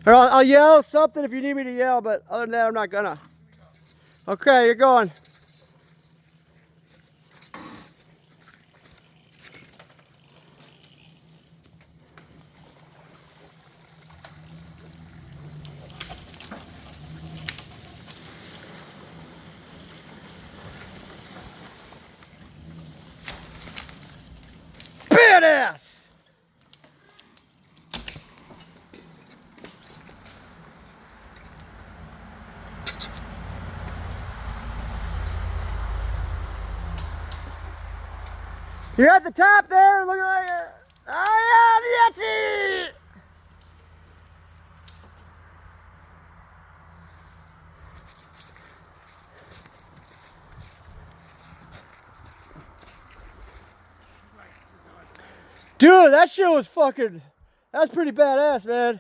Or I'll yell something if you need me to yell, but other than that, I'm not gonna. Okay, you're going. Badass! You're at the top there. Look at that. Oh yeah, Yeti! Dude, that shit was fucking. That's pretty badass, man.